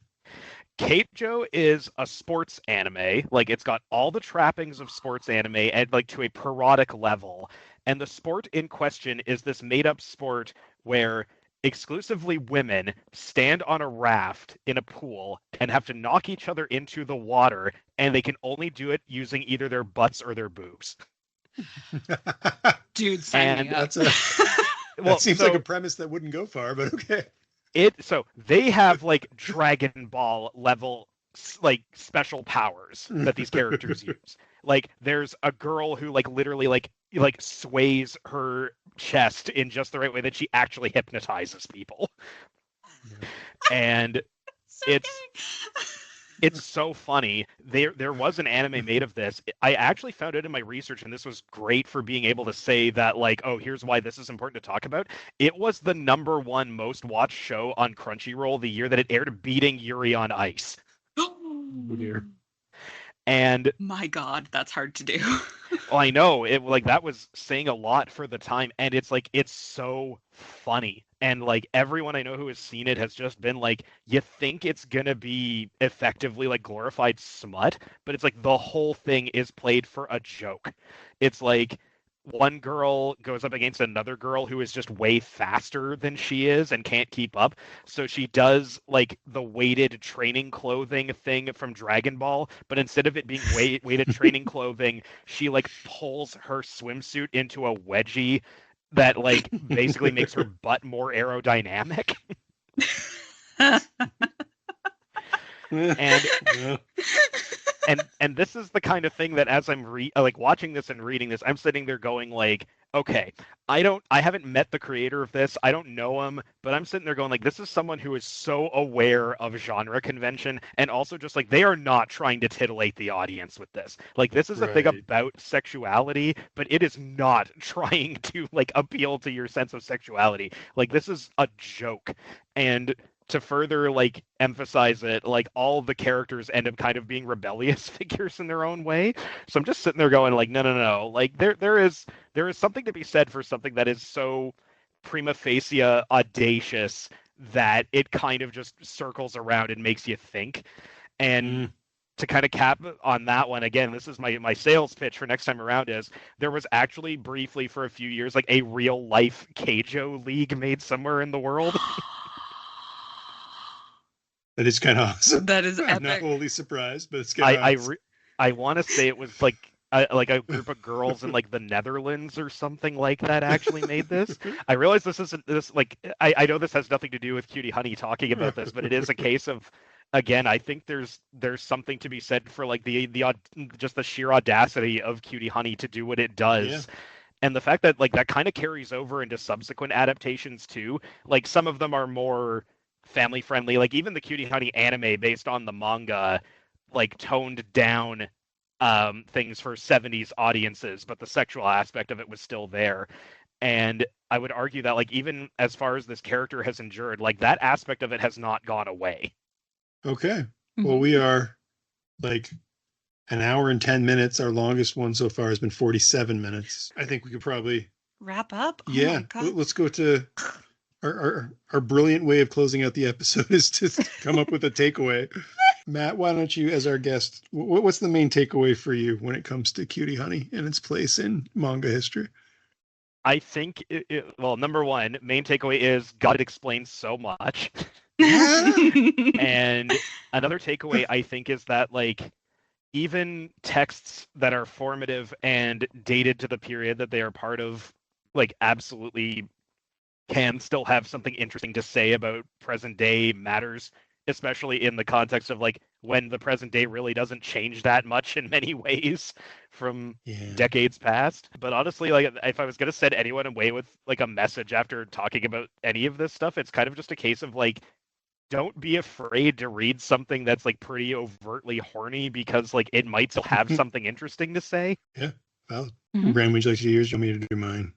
Keijo is a sports anime. Like, it's got all the trappings of sports anime and like to a parodic level. And the sport in question is this made-up sport where exclusively women stand on a raft in a pool and have to knock each other into the water, and they can only do it using either their butts or their boobs. Dude, sign me up. That seems like a premise that wouldn't go far, but okay. So they have like Dragon Ball level like special powers that these characters use. Like there's a girl who like literally like sways her chest in just the right way that she actually hypnotizes people. And it's so funny. There was an anime made of this. I actually found it in my research, and this was great for being able to say that, like, oh, here's why this is important to talk about. It was the #1 most watched show on Crunchyroll the year that it aired, beating Yuri on Ice. Oh dear. And my God, that's hard to do. Well, I know it, like that was saying a lot for the time, and it's like it's so funny, and like everyone I know who has seen it has just been like, you think it's gonna be effectively like glorified smut, but it's like the whole thing is played for a joke. It's like one girl goes up against another girl who is just way faster than she is and can't keep up. So she does like the weighted training clothing thing from Dragon Ball, but instead of it being weighted training clothing, she like pulls her swimsuit into a wedgie that like basically makes her butt more aerodynamic. And this is the kind of thing that as I'm like watching this and reading this, I'm sitting there going like, okay, I haven't met the creator of this, I don't know him, but I'm sitting there going like, this is someone who is so aware of genre convention, and also just like they are not trying to titillate the audience with this. Like this is a thing about sexuality, but it is not trying to like appeal to your sense of sexuality. Like this is a joke. And to further like emphasize it, like all of the characters end up kind of being rebellious figures in their own way. So I'm just sitting there going like, no. Like there is something to be said for something that is so prima facie audacious that it kind of just circles around and makes you think. And to kind of cap on that one, again, this is my sales pitch for next time around, is there was actually briefly for a few years like a real life Keijo league made somewhere in the world. That is kind of awesome. That is epic. I'm not wholly surprised, but it's kind of awesome. I want to say it was like a group of girls in like the Netherlands or something like that actually made this. I realize this isn't this like I know this has nothing to do with Cutie Honey talking about this, but it is a case of, again, I think there's something to be said for like the just the sheer audacity of Cutie Honey to do what it does. Yeah. And the fact that like that kind of carries over into subsequent adaptations too. Like some of them are more family friendly, like even the Cutie Honey anime based on the manga like toned down things for 70s audiences, but the sexual aspect of it was still there. And I would argue that like even as far as this character has endured, like that aspect of it has not gone away. Okay. Well, we are like an hour and 10 minutes. Our longest one so far has been 47 minutes. I think we could probably wrap up. Yeah. Let's go to our brilliant way of closing out the episode is to come up with a takeaway. Matt, why don't you, as our guest, what's the main takeaway for you when it comes to Cutie Honey and its place in manga history? I think, well, #1, main takeaway is God explains so much. And another takeaway, I think, is that, like, even texts that are formative and dated to the period that they are part of like absolutely can still have something interesting to say about present day matters, especially in the context of like when the present day really doesn't change that much in many ways from decades past. But honestly, like if I was going to send anyone away with like a message after talking about any of this stuff, it's kind of just a case of like, don't be afraid to read something that's like pretty overtly horny, because like it might still have something interesting to say. Yeah. Well, Mhm. Brand, would you like to do yours? You want me to do mine?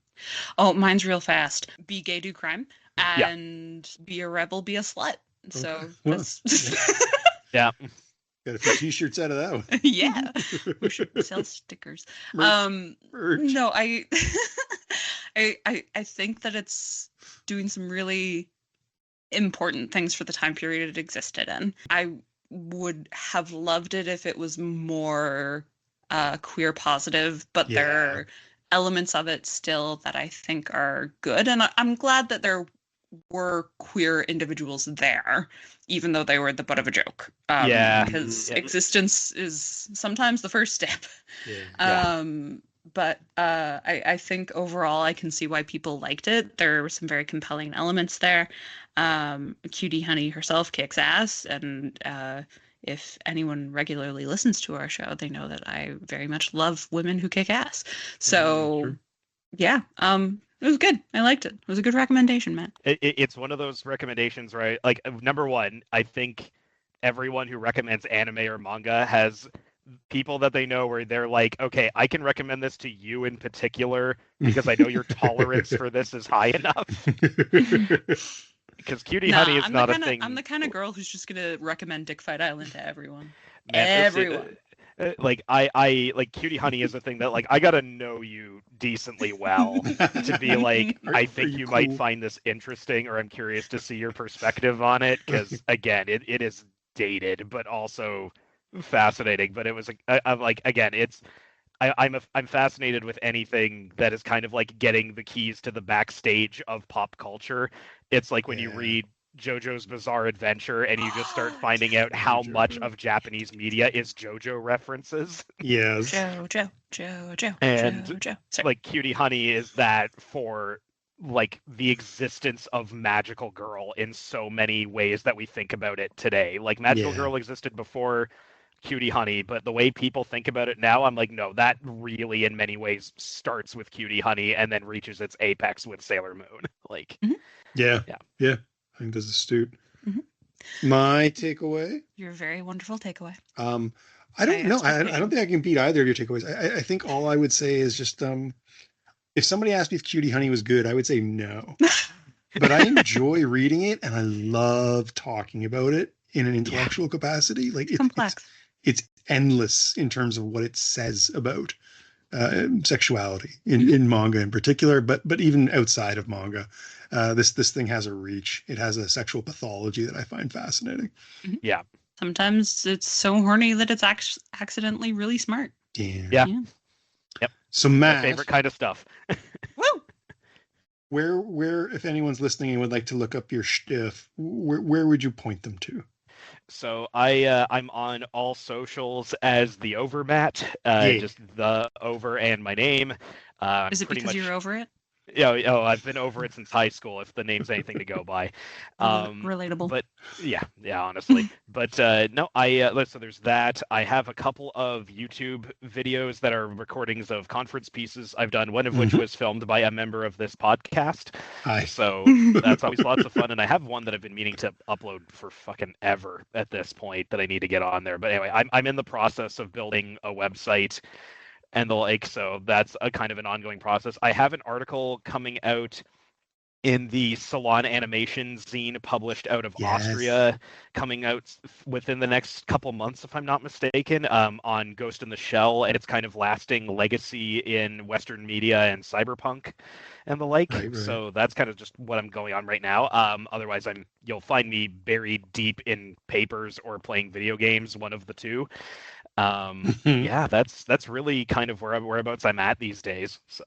Oh, mine's real fast. Be gay, do crime, Yeah. and be a rebel, be a slut. So Okay. Well, that's Yeah. got a few t-shirts out of that one. yeah. We should sell stickers. Merch. No, I think that it's doing some really important things for the time period it existed in. I would have loved it if it was more queer positive, but there are elements of it still that I think are good, and I'm glad that there were queer individuals there, even though they were the butt of a joke. Because existence is sometimes the first step. But I think overall I can see why people liked it. There were some very compelling elements there. Cutie Honey herself kicks ass, and if anyone regularly listens to our show, they know that I very much love women who kick ass. So, yeah, it was good. I liked it. It was a good recommendation, Matt. It's one of those recommendations, right? Like, number one, I think everyone who recommends anime or manga has people that they know where they're like, okay, I can recommend this to you in particular because I know your tolerance for this is high enough. Because Cutie Honey is not a thing. I'm the kind of girl who's just gonna recommend Dick Fight Island to everyone. Man, everyone. Like I like Cutie Honey is a thing that like I gotta know you decently well to be like, I think you might find this interesting, or I'm curious to see your perspective on it, because again, it is dated but also fascinating. But it was I'm like, again, it's I'm fascinated with anything that is kind of like getting the keys to the backstage of pop culture. It's like when you read JoJo's Bizarre Adventure and you just start finding out how much of Japanese media is JoJo references. Yes. JoJo. And like Cutie Honey is that for like the existence of Magical Girl in so many ways that we think about it today. Like Magical Girl existed before Cutie Honey, but the way people think about it now, I'm like, no, that really in many ways starts with Cutie Honey and then reaches its apex with Sailor Moon. Like, yeah. I think that's astute. My takeaway. Your very wonderful takeaway. I don't know. I don't think I can beat either of your takeaways. I think all I would say is just if somebody asked me if Cutie Honey was good, I would say no. But I enjoy reading it and I love talking about it in an intellectual capacity. Like it's endless in terms of what it says about sexuality in manga in particular, but even outside of manga. This thing has a reach. It has a sexual pathology that I find fascinating. Yeah. Sometimes it's so horny that it's accidentally really smart. Yeah. Yep. So Matt, my favorite kind of stuff. Woo! Where if anyone's listening and would like to look up your stuff, where would you point them to? So I'm on all socials as the Overmat, just the Over and my name. Is it because you're over it? Yeah, I've been over it since high school, if the name's anything to go by. Relatable. But yeah, honestly. But no, so there's that. I have a couple of YouTube videos that are recordings of conference pieces I've done, one of which was filmed by a member of this podcast. Hi. So that's always lots of fun. And I have one that I've been meaning to upload for fucking ever at this point that I need to get on there. But anyway, I'm in the process of building a website and the like, so that's a kind of an ongoing process. I have an article coming out in the Salon Animation zine published out of Austria, coming out within the next couple months, if I'm not mistaken, on Ghost in the Shell and its kind of lasting legacy in Western media and cyberpunk and the like. Right. So that's kind of just what I'm going on right now. Otherwise, you'll find me buried deep in papers or playing video games, one of the two. Yeah, that's really kind of whereabouts I'm at these days. So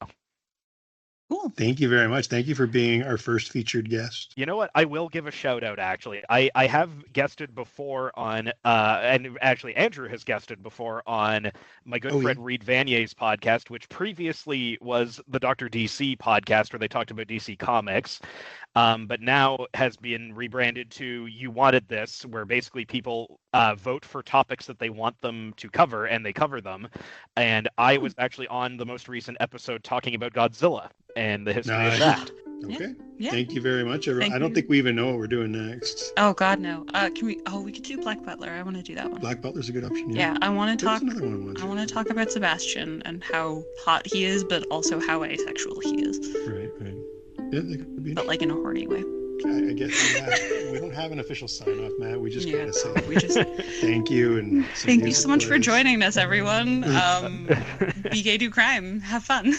Cool. Thank you very much. Thank you for being our first featured guest. You know what? I will give a shout out, actually. I have guested before on, and actually Andrew has guested before on my good friend Reed Vanier's podcast, which previously was the Dr. DC podcast where they talked about DC Comics, but now has been rebranded to You Wanted This, where basically people vote for topics that they want them to cover, and they cover them. And I was actually on the most recent episode talking about Godzilla and the history of that. Okay. Yeah. Thank you very much, everyone. I don't think we even know what we're doing next. Oh God, no. Can we? Oh, we could do Black Butler. I want to do that one. Black Butler's a good option. Yeah, I want to talk. Another one I want to talk about Sebastian and how hot he is, but also how asexual he is. Right. Yeah, that could be. But like in a horny way. I guess we don't have an official sign-off, Matt. We just gotta say thank you and thank you so much for joining us, everyone. Be gay, do crime, have fun.